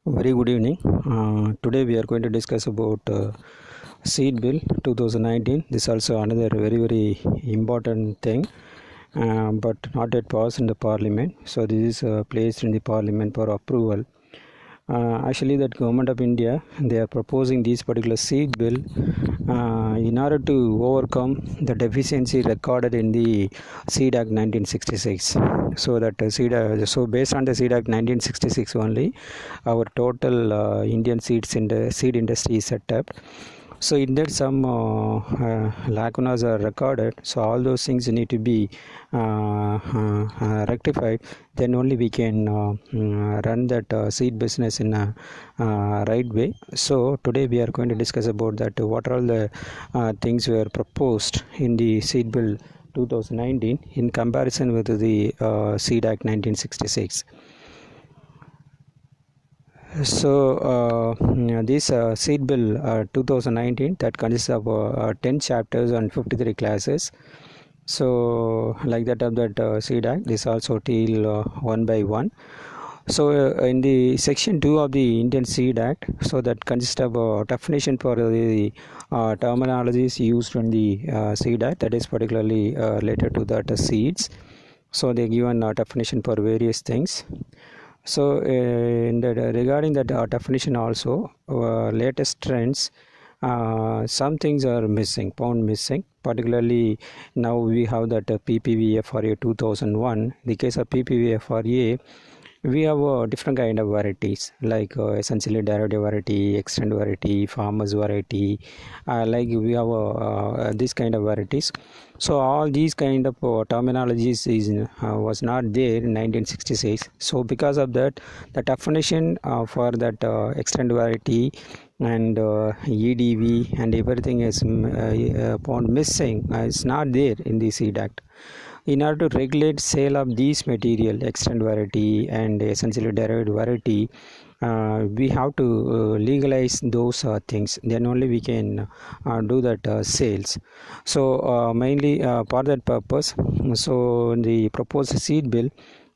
Very good evening. Today we are going to discuss about Seed Bill 2019. This is also another very important thing, but not yet passed in the Parliament. So this is placed in the Parliament for approval. Actually, that Government of India, they are proposing this particular Seed Bill in order to overcome the deficiency recorded in the Seed Act 1966. So that so based on the Seed Act 1966 only, our total Indian seed industry is set up. So in that some lacunas are recorded, so all those things need to be rectified. Then only we can run that seed business in a right way. So today we are going to discuss about that, what are all the things were proposed in the seed bill 2019 in comparison with the Seed Act 1966. So this Seed Bill 2019, that consists of 10 chapters and 53 classes. So like that of that Seed Act, this also till one by one. So in the section 2 of the Indian Seed Act, so that consists of a definition for the terminologies used in the Seed Act, that is particularly related to that seeds. So they given a definition for various things. So regarding that definition also, latest trends, some things are found missing. Particularly now we have that PPVFRA 2001. In the case of PPVFRA, we have different kind of varieties, like essentially derivative variety, extend variety, farmers variety, like we have this kind of varieties. So all these kind of terminologies was not there in 1966. So because of that, the definition for that extend variety and EDV and everything is found missing. It's not there in the Seed Act. In order to regulate sale of these material, extend variety and essentially derived variety, we have to legalize those things. Then only we can do that sales. So mainly for that purpose, so in the proposed seed bill,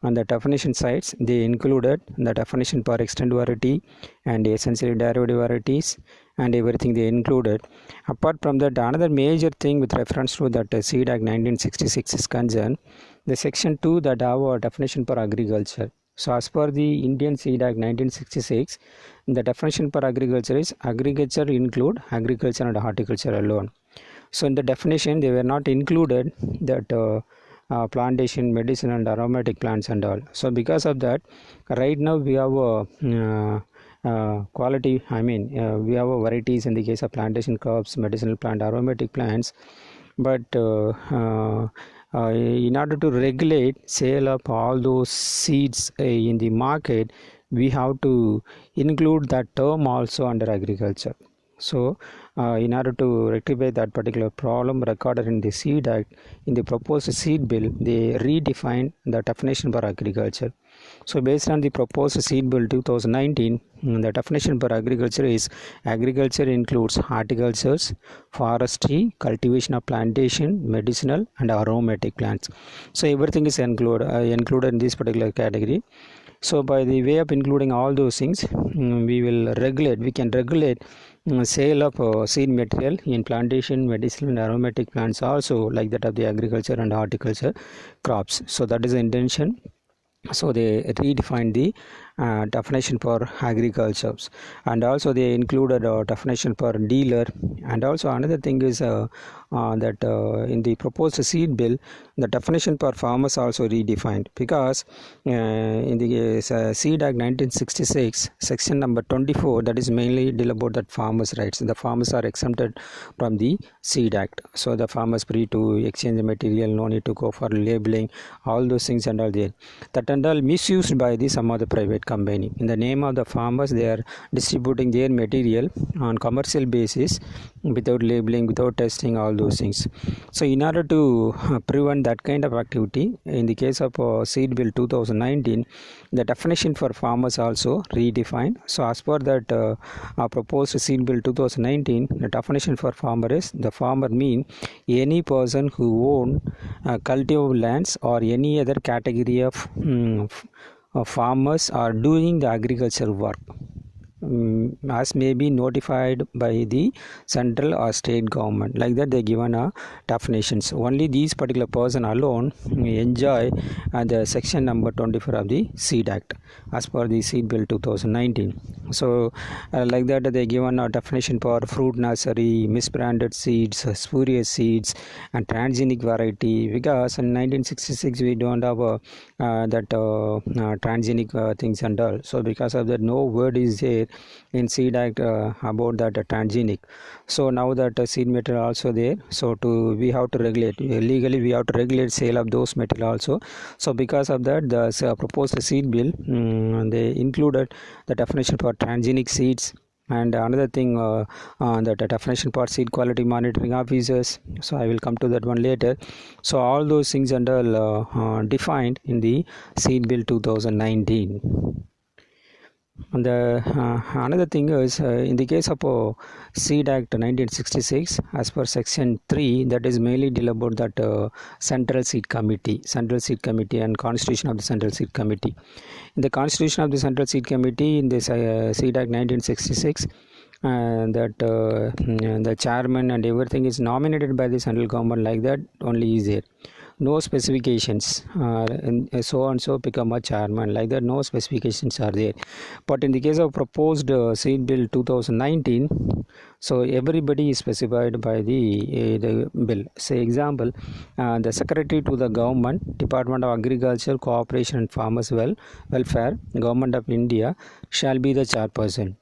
on the definition sides, they included the definition for extend variety and essentially derived varieties and everything they included. Apart from that, another major thing with reference to that Seed Act 1966 is concerned, the section 2 that have a definition for agriculture. So as per the Indian Seed Act 1966, the definition for agriculture is agriculture include agriculture and horticulture alone. So in the definition, they were not included that plantation, medicinal and aromatic plants and all. So because of that, right now we have quality, we have varieties in the case of plantation crops, medicinal plant, aromatic plants, but in order to regulate sale of all those seeds in the market, we have to include that term also under agriculture. So in order to rectify that particular problem recorded in the Seed Act, in the proposed seed bill, they redefined the definition for agriculture. So based on the proposed Seed Bill 2019, the definition for agriculture is agriculture includes horticultures, forestry, cultivation of plantation, medicinal and aromatic plants. So everything is included in this particular category. So by the way of including all those things, we can regulate sale of seed material in plantation, medicinal and aromatic plants also, like that of the agriculture and horticulture crops. So that is the intention. So they redefined the definition for agriculture, and also they included a definition for dealer. And also another thing is that in the proposed seed bill, the definition for farmers also redefined, because in the Seed Act 1966 section number 24, that is mainly deal about that farmers rights. The farmers are exempted from the Seed Act, so the farmers free to exchange the material, no need to go for labeling, all those things and all there. That and all misused by some other private company. In the name of the farmers, they are distributing their material on commercial basis without labeling, without testing, all those things. So in order to prevent that kind of activity, in the case of Seed Bill 2019, the definition for farmers also redefined. So as per that proposed Seed Bill 2019, the definition for farmer is, the farmer mean any person who own cultivable lands or any other category of farmers are doing the agriculture work. as may be notified by the central or state government. Like that they given a definitions. Only these particular person alone enjoy the section number 24 of the Seed Act as per the Seed Bill 2019. So like that they given a definition for fruit nursery, misbranded seeds, spurious seeds and transgenic variety, because in 1966 we don't have that transgenic things and all. So because of that no word is there in Seed Act about that transgenic. So now that seed material also there, so we have to regulate legally, we have to regulate sale of those material also. So because of that the proposed seed bill they included the definition for transgenic seeds. And another thing that definition for seed quality monitoring officers, so I will come to that one later. So all those things and all defined in the Seed Bill 2019. And another thing is in the case of Seed Act 1966, as per section 3, that is mainly deal about that Central Seed Committee and constitution of the Central Seed Committee. In the constitution of the Central Seed Committee in this Seed Act 1966, that the chairman and everything is nominated by the central government, like that only is there. No specifications and so and so become a chairman, like that no specifications are there. But in the case of proposed Seed Bill 2019, so everybody is specified by the bill. Say example, the secretary to the government, Department of Agriculture, Cooperation and Farmers Welfare, Government of India, shall be the chairperson.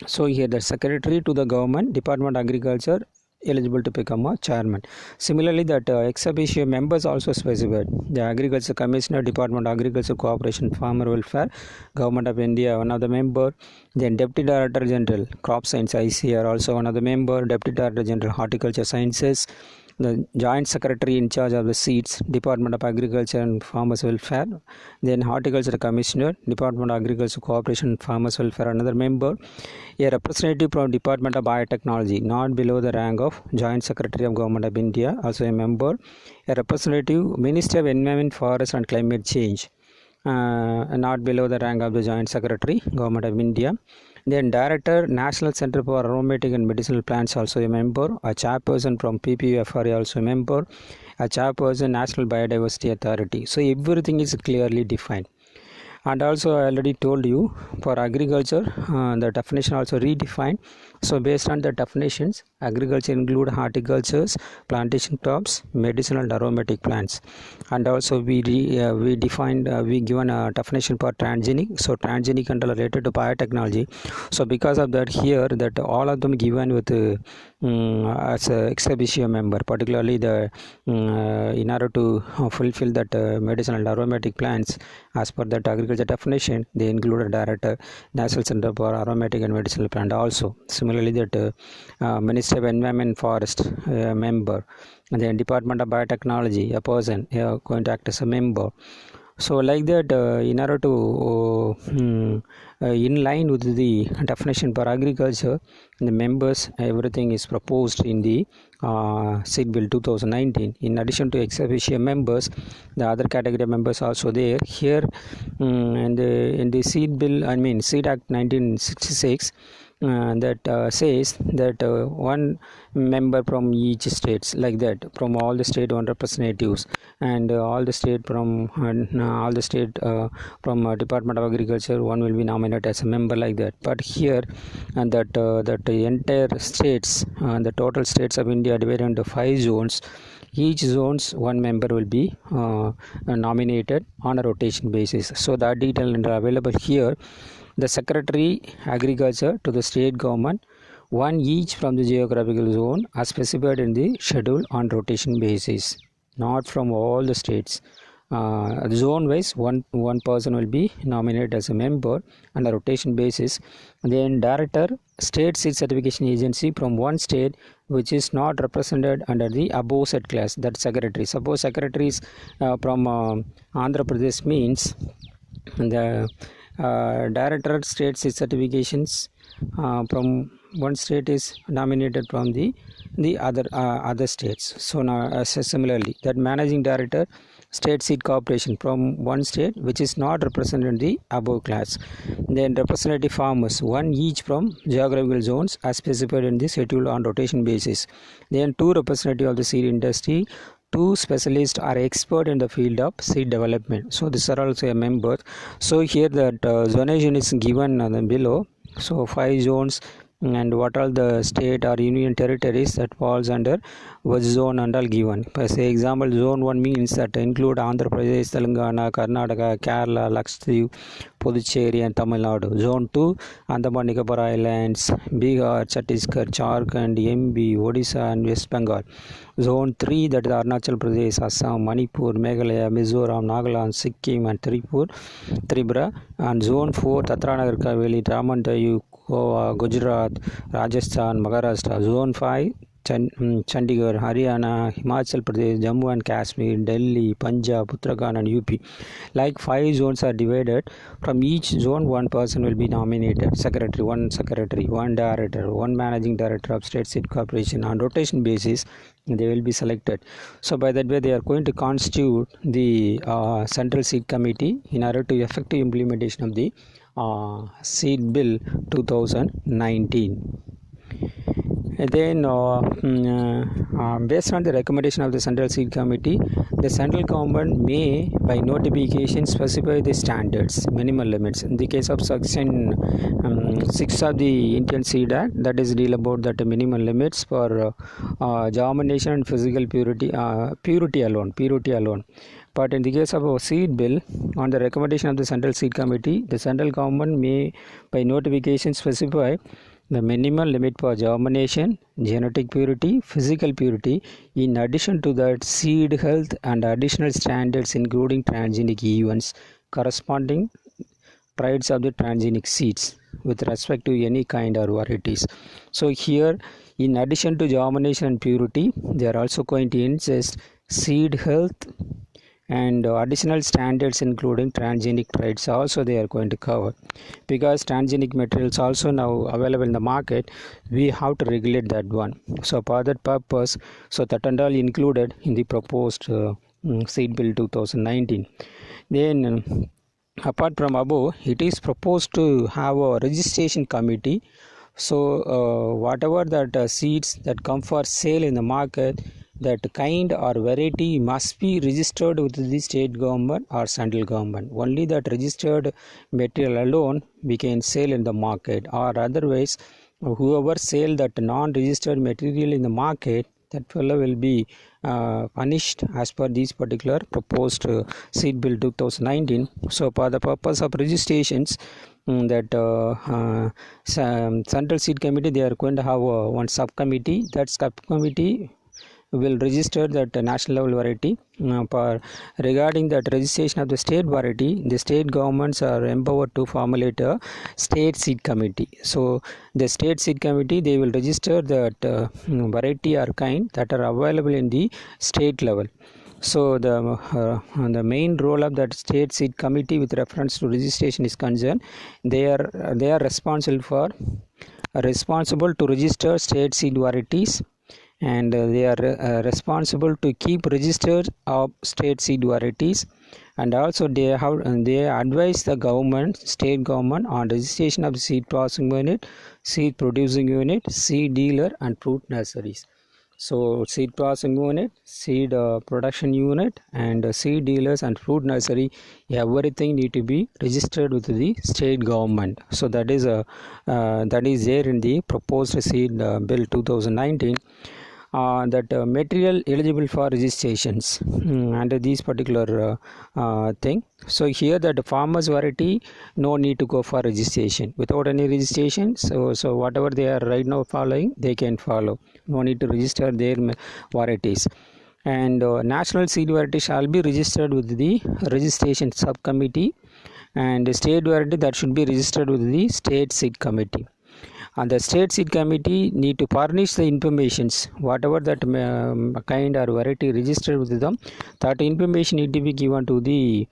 So here the secretary to the government, Department of Agriculture, eligible to become a chairman. Similarly, that ex officio members also specified. The Agriculture Commissioner, Department of Agriculture, Cooperation, Farmer Welfare, Government of India, one of the member. Then Deputy Director General, Crop Science ICR, also one of the member. Deputy Director General, Horticulture Sciences. The Joint Secretary in charge of the seeds, Department of Agriculture and Farmers Welfare. Then Horticulture Commissioner, Department of Agriculture, Cooperation and Farmers Welfare, another member. A representative from Department of Biotechnology, not below the rank of Joint Secretary of Government of India, also a member. A representative, Minister of Environment, Forest and Climate Change, not below the rank of the Joint Secretary, Government of India. Then Director, National Center for Aromatic and Medicinal Plants, also a member. A chairperson from PPFRA, also a member. A chairperson, National Biodiversity Authority. So everything is clearly defined. And also I already told you for agriculture the definition also redefined. So based on the definitions, agriculture include horticultures, plantation crops, medicinal and aromatic plants. And also we defined we given a definition for transgenic. So transgenic and related to biotechnology. So because of that here that all of them given with as a ex officio member, particularly the in order to fulfill that medicinal and aromatic plants as per that agriculture definition, they include a director, National Center for Aromatic and Medicinal Plant also. Similarly, that Minister of Environment Forest member, and then Department of Biotechnology, a person going to act as a member. So like that in order to in line with the definition for agriculture, the members, everything is proposed in the Seed Bill 2019. In addition to ex officio members, the other category members also there. Here in the Seed Bill, I mean Seed Act 1966, that says that one member from each states, like that, from all the state one representatives, and all the state from Department of Agriculture, one will be nominated as a member, like that. But here and that the entire states, the total states of India divided into 5 zones. Each zones one member will be nominated on a rotation basis. So that detail are available here. The Secretary Agriculture to the state government, one each from the geographical zone as specified in the schedule on rotation basis, not from all the states. Zone wise one person will be nominated as a member on a rotation basis. Then Director, State Seed Certification Agency from one state which is not represented under the above said class, that Secretary. Suppose secretaries from Andhra Pradesh means the Director State Seed Certifications from one state is nominated from the other states. So now similarly that Managing Director state seed corporation from one state which is not represented in the above class. Then representative farmers, one each from geographical zones as specified in the schedule on rotation basis. Then two representative of the seed industry, two specialists are expert in the field of seed development. So these are also members. So here that zonation is given below. So 5 zones and what are the state or union territories that falls under which zone and all given. For say example, zone 1 means that include Andhra Pradesh, Telangana, Karnataka, Kerala, Lakshadweep, Puducherry and Tamil Nadu. Zone 2, Andaman Nicobar Islands, Bihar, Chhattisgarh, Jharkhand, MP, Odisha and West Bengal. Zone 3, that is Arunachal Pradesh, Assam, Manipur, Meghalaya, Mizoram, Nagaland, Sikkim and Tripura. And Zone 4, Datra Nagar Haveli, Daman Diu, Goa, Gujarat, Rajasthan, Maharashtra. Zone 5, Chandigarh, Haryana, Himachal Pradesh, Jammu and Kashmir, Delhi, Punjab, Uttarakhand and UP. Like 5 zones are divided. From each zone, one person will be nominated. Secretary, one director, one managing director of state seed corporation. On rotation basis, they will be selected. So by that way, they are going to constitute the Central Seed Committee in order to effective implementation of the Seed Bill 2019. And then based on the recommendation of the Central Seed Committee, the central government may by notification specify the standards, minimal limits. In the case of section 6 of the Indian Seed Act, that is deal about that minimal limits for germination and physical purity alone. But in the case of a seed bill, on the recommendation of the Central Seed Committee, the central government may by notification specify the minimal limit for germination, genetic purity, physical purity. In addition to that, seed health and additional standards including transgenic events corresponding traits of the transgenic seeds with respect to any kind or varieties. So here, in addition to germination and purity, they are also going to insist seed health and additional standards including transgenic traits also they are going to cover. Because transgenic materials also now available in the market, we have to regulate that one. So for that purpose, so that and all included in the proposed Seed Bill 2019. Then apart from above, it is proposed to have a registration committee. So whatever that seeds that come for sale in the market, that kind or variety must be registered with the state government or central government. Only that registered material alone we can sell in the market, or otherwise whoever sell that non-registered material in the market, that fellow will be punished as per this particular proposed Seed Bill 2019. So for the purpose of registrations, that Central Seed Committee, they are going to have one subcommittee. That subcommittee will register that national level variety. Regarding that registration of the state variety, the state governments are empowered to formulate a state seed committee. So the state seed committee, they will register that variety or kind that are available in the state level. So the main role of that state seed committee with reference to registration is concerned, they are responsible to register state seed varieties, and they are responsible to keep registers of state seed varieties, and also they advise the state government on registration of seed processing unit, seed producing unit, seed dealer and fruit nurseries. So seed processing unit, seed production unit and seed dealers and fruit nursery, everything need to be registered with the state government. So that is there in the proposed Seed Bill 2019. That material eligible for registrations under these particular thing. So here that farmers variety, no need to go for registration. Without any registration, so whatever they are right now following, they can follow. No need to register their varieties. And national seed variety shall be registered with the registration subcommittee, and the state variety that should be registered with the state seed committee. And the state seed committee need to furnish the informations, whatever that kind or variety registered with them, that information need to be given to the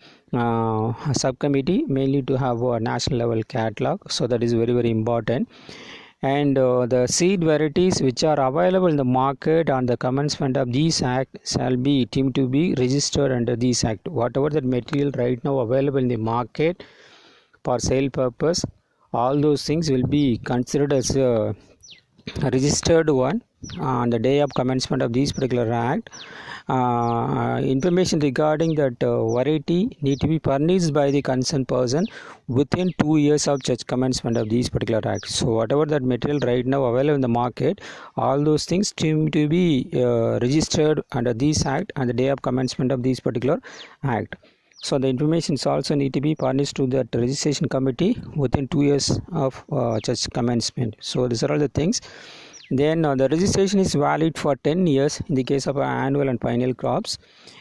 subcommittee, mainly to have a national level catalog. So that is very, very important. and the seed varieties which are available in the market on the commencement of this act shall be deemed to be registered under this act. Whatever that material right now available in the market for sale purpose, all those things will be considered as a registered one on the day of commencement of this particular act. Information regarding that variety need to be furnished by the concerned person within 2 years of such commencement of this particular act. So whatever that material right now available in the market, all those things seem to be registered under this act on the day of commencement of this particular act. So the information also need to be furnished to that registration committee within 2 years of such commencement. So these are all the things. Then the registration is valid for 10 years in the case of annual and perennial crops,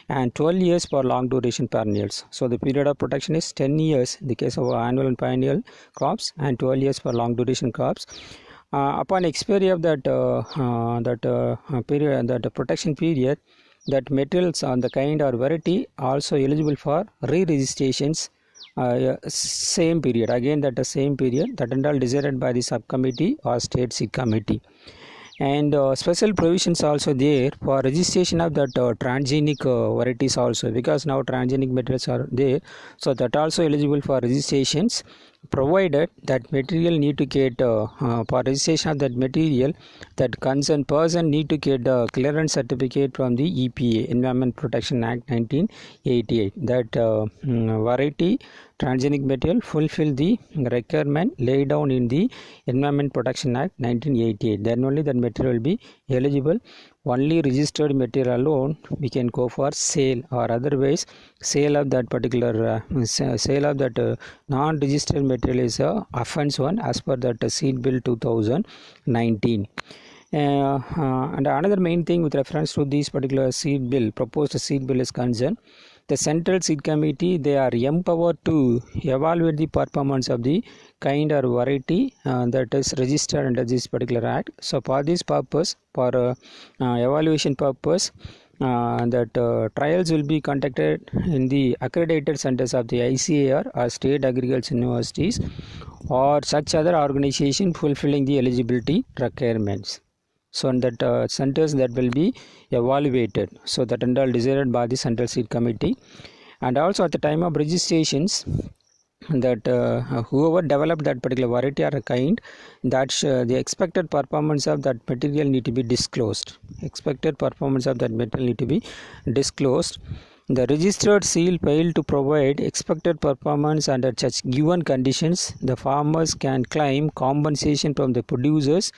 and 12 years for long duration perennials. So the period of protection is 10 years in the case of annual and perennial crops, and 12 years for long duration crops. Upon expiry of that period, that protection period, that materials on the kind or variety also eligible for re-registrations same period, again that the same period, that and all decided by the subcommittee or state seed committee. And special provisions also there for registration of that transgenic varieties also, because now transgenic materials are there, so that also eligible for registrations, provided that material need to get for registration of that material, that concerned person need to get a clearance certificate from the EPA, Environment Protection Act 1988, that variety transgenic material fulfill the requirement laid down in the Environment Protection Act 1988. Then only that material will be eligible. Only registered material alone we can go for sale, or otherwise sale of that particular sale of that non-registered material is a offense one as per that Seed Bill 2019. And another main thing with reference to this particular seed bill, proposed seed bill is concerned, the Central Seed Committee, they are empowered to evaluate the performance of the kind or variety that is registered under this particular act. So for this purpose, for evaluation purpose, that trials will be conducted in the accredited centers of the ICAR or state agriculture universities or such other organization fulfilling the eligibility requirements. So in that centers that will be evaluated, so that and all decided by the Central Seed Committee. And also at the time of registrations, that whoever developed that particular variety or a kind, that the expected performance of that material need to be disclosed. Expected performance of that material need to be disclosed. The registered seal failed to provide expected performance under such given conditions, the farmers can claim compensation from the producers,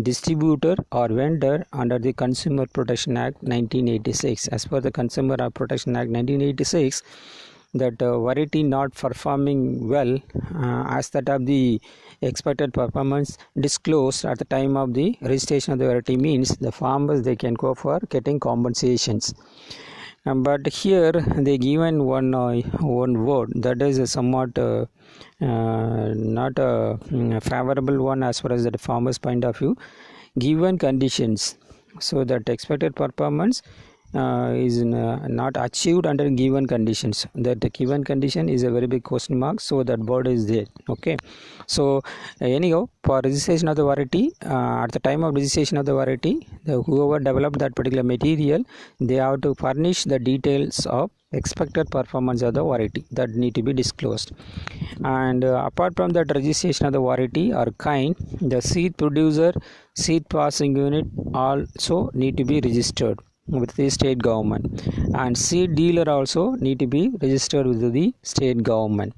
distributor or vendor under the Consumer Protection Act 1986. As per the Consumer Protection Act 1986, that variety not performing well as that of the expected performance disclosed at the time of the registration of the variety means the farmers they can go for getting compensations. But here they given one word that is somewhat not a favorable one as far as the farmer's point of view. Given conditions, so that expected performance is not achieved under given conditions. That the given condition is a very big question mark, so that word is there. Okay, so anyhow, for registration of the variety, at the time of registration of the variety, whoever developed that particular material, they have to furnish the details of expected performance of the variety that need to be disclosed. And apart from that registration of the variety or kind, the seed producer, seed processing unit also need to be registered with the state government, and seed dealer also need to be registered with the state government.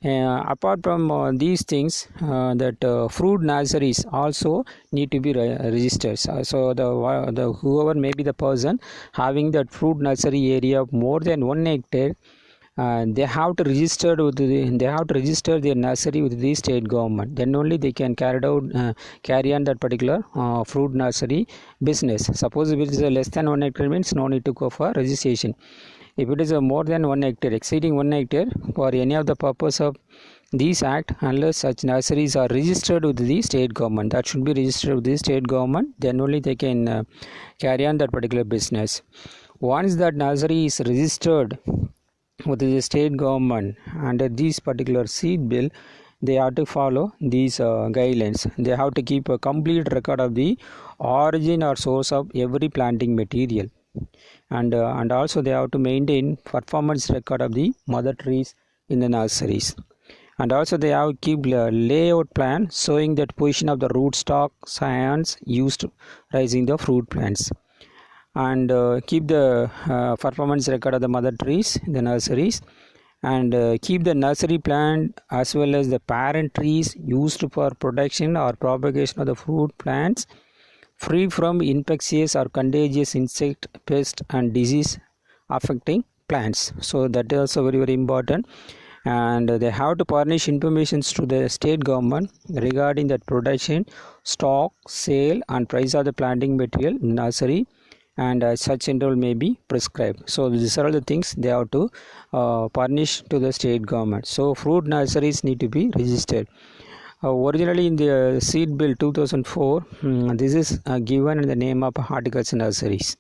Apart from these things, that fruit nurseries also need to be registered. So the whoever may be the person having that fruit nursery area of more than 1 hectare, they have to register their nursery with the state government. Then only they can carry on that particular fruit nursery business. Suppose if it is less than 1 hectare means no need to go for registration. If it is more than 1 hectare, exceeding 1 hectare, for any of the purpose of this act, unless such nurseries are registered with the state government, that should be registered with the state government, then only they can carry on that particular business. Once that nursery is registered with the state government under this particular seed bill, they have to follow these guidelines. They have to keep a complete record of the origin or source of every planting material, and also they have to maintain performance record of the mother trees in the nurseries, and also they have keep a layout plan showing that position of the rootstock science used raising the fruit plants, and keep the performance record of the mother trees in the nurseries, and keep the nursery plant as well as the parent trees used for production or propagation of the fruit plants free from infectious or contagious insect, pest and disease affecting plants. So that is also very important, and they have to furnish information to the state government regarding that production, stock, sale and price of the planting material in nursery, and such interval may be prescribed. So these are all the things they have to furnish to the state government. So fruit nurseries need to be registered. Originally in the seed bill 2004, this is given in the name of horticulture nurseries.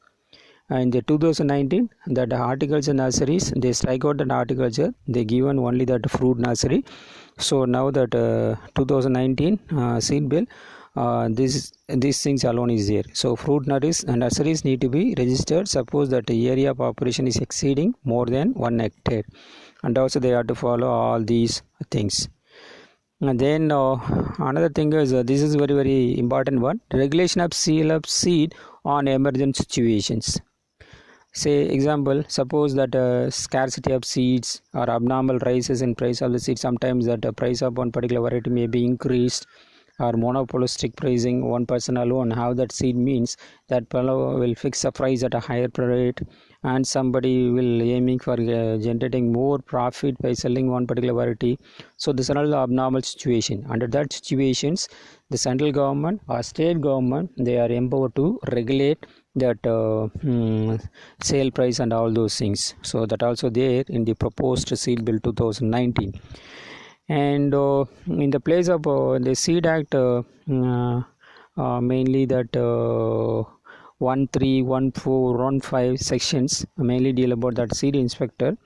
In the 2019, that horticulture nurseries, they strike out the horticulture, they given only that fruit nursery. So now that 2019 seed bill, these things alone is there. So fruit nurseries need to be registered. Suppose that the area of operation is exceeding more than 1 hectare, and also they have to follow all these things. And then another thing is this is very important one: regulation of sale of seed on emergent situations. Say example, suppose that scarcity of seeds or abnormal rises in price of the seed. Sometimes that the price of one particular variety may be increased, or monopolistic pricing, one person alone have that seed, means that fellow will fix a price at a higher rate, and somebody will aiming for generating more profit by selling one particular variety. So this is another abnormal situation. Under that situations, the central government or state government, they are empowered to regulate that sale price and all those things. So that also there in the proposed seed bill 2019. And in the place of the seed act, mainly that 131415 sections mainly deal about that seed inspector.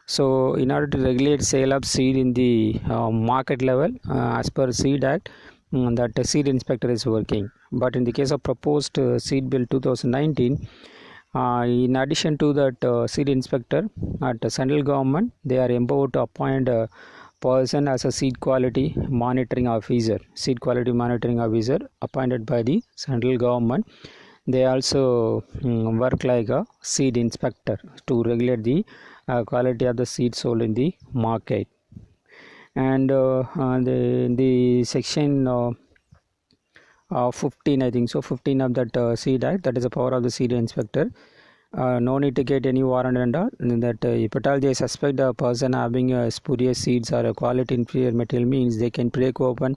So in order to regulate sale of seed in the market level, as per seed act, that the seed inspector is working. But in the case of proposed seed bill 2019, in addition to that seed inspector at the central government, they are empowered to appoint a person as a seed quality monitoring officer appointed by the central government. They also work like a seed inspector to regulate the quality of the seed sold in the market. And the section 15, I think so, 15 of that seed act, that is the power of the seed inspector. No need to get any warrant and all. That if at all they suspect a person having spurious seeds or a quality inferior material, means they can break open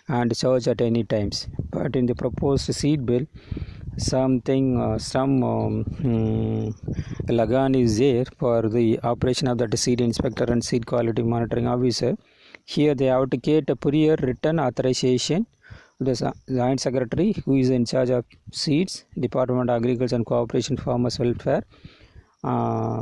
and search at any times. But in the proposed seed bill, some lagan is there for the operation of that seed inspector and seed quality monitoring officer. Here they have to get a prior written authorization the Joint Secretary, who is in charge of seeds, Department of Agriculture and Cooperation Farmers Welfare,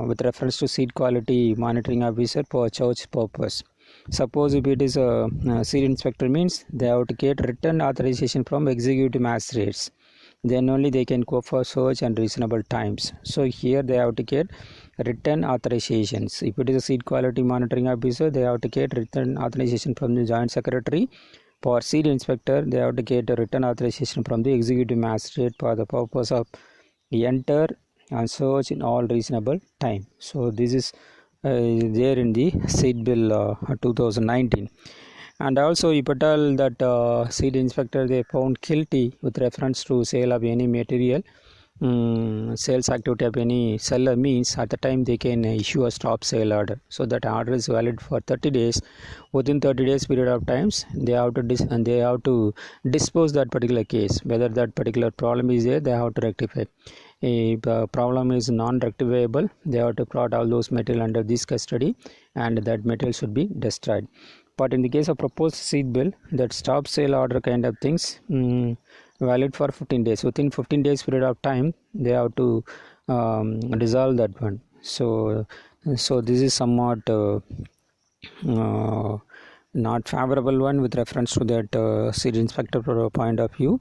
with reference to seed quality monitoring officer for search purpose. Suppose if it is a seed inspector, means they have to get written authorization from executive magistrates, then only they can go for search and reasonable times. So here they have to get written authorizations. If it is a seed quality monitoring officer, they have to get written authorization from the Joint Secretary. For seed inspector, they have to get a written authorization from the executive magistrate for the purpose of enter and search in all reasonable time. So this is there in the seed bill 2019. And also if at all that seed inspector they found guilty with reference to sale of any material, sales activity of any seller, means at the time they can issue a stop sale order. So that order is valid for 30 days. Within 30 days period of times, they have to dispose that particular case. Whether that particular problem is there, they have to rectify. If the problem is non-rectifiable, they have to plot all those material under this custody, and that material should be destroyed. But in the case of proposed seed bill, that stop sale order kind of things, valid for 15 days. Within 15 days period of time, they have to dissolve that one. So this is somewhat not favorable one with reference to that seed inspector point of view.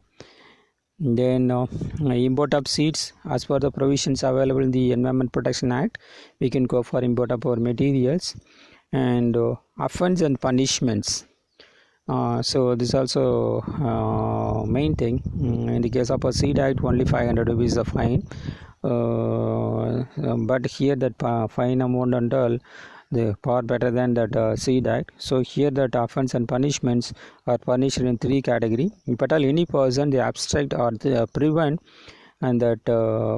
Then import of seeds, as per the provisions available in the Environment Protection Act, we can go for import of our materials. And offense and punishments, so this also main thing. In the case of a seed act, only 500 rupees the fine, but here that fine amount and all, they far better than that seed act. So here that offense and punishments are punished in 3 category. If at all any person they abstract or they prevent and that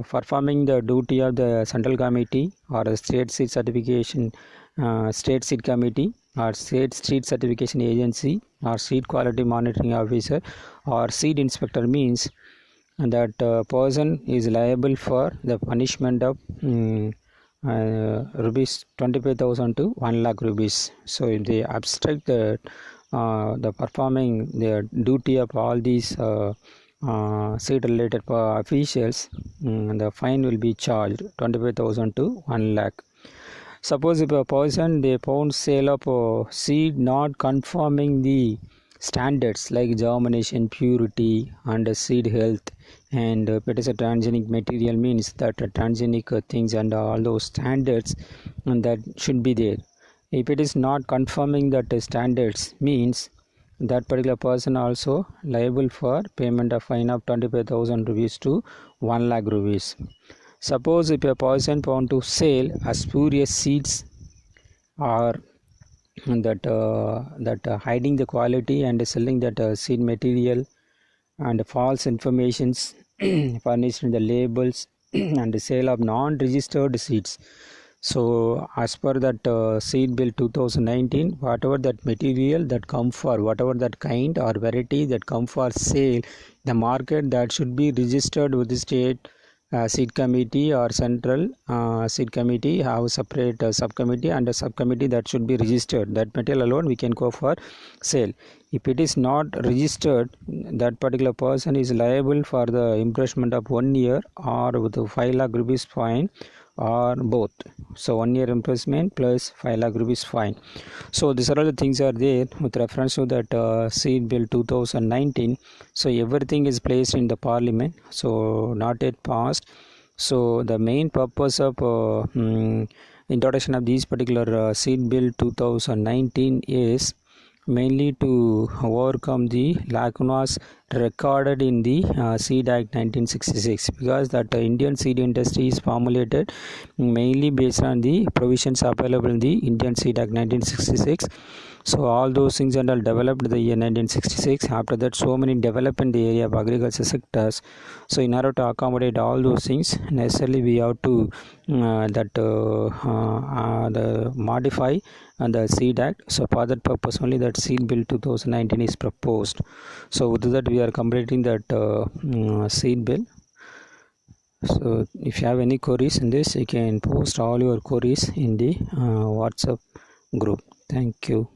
performing the duty of the central committee or a state seed certification, state seed committee or state seed certification agency or seed quality monitoring officer or seed inspector, means that person is liable for the punishment of rupees 25,000 to 1 lakh rupees. So if they abstract the performing the duty of all these seed related officials, the fine will be charged 25,000 to 1 lakh. Suppose if a person they found sale of seed not conforming the standards like germination, purity and seed health, and if it is a transgenic material, means that transgenic things and all those standards and that should be there. If it is not conforming that standards, means that particular person also liable for payment of fine of 25,000 rupees to 1 lakh rupees. Suppose if a person found to sell spurious seeds or that hiding the quality and selling that seed material and false informations furnished in the labels and the sale of non-registered seeds. So as per that seed bill 2019, whatever that material that come for whatever that kind or variety that come for sale the market, that should be registered with the state seed committee or central seed committee have separate subcommittee, and a subcommittee that should be registered. That material alone we can go for sale. If it is not registered, that particular person is liable for the imprisonment of 1 year or with a 5 lakh rupees fine or both. So 1 year imprisonment plus 5 lakh rupees fine. So these are all the things are there with reference to that seed bill 2019. So everything is placed in the parliament, so not yet passed. So the main purpose of introduction of these particular seed bill 2019 is mainly to overcome the lacunas recorded in the Seed Act 1966, because that Indian seed industry is formulated mainly based on the provisions available in the Indian Seed Act 1966. So all those things are all developed in the year 1966. After that, so many developed in the area of agriculture sectors. So in order to accommodate all those things, necessarily we have to modify the Seed Act. So for that purpose only that Seed Bill 2019 is proposed. So with that we are completing that Seed Bill. So if you have any queries in this, you can post all your queries in the WhatsApp group. Thank you.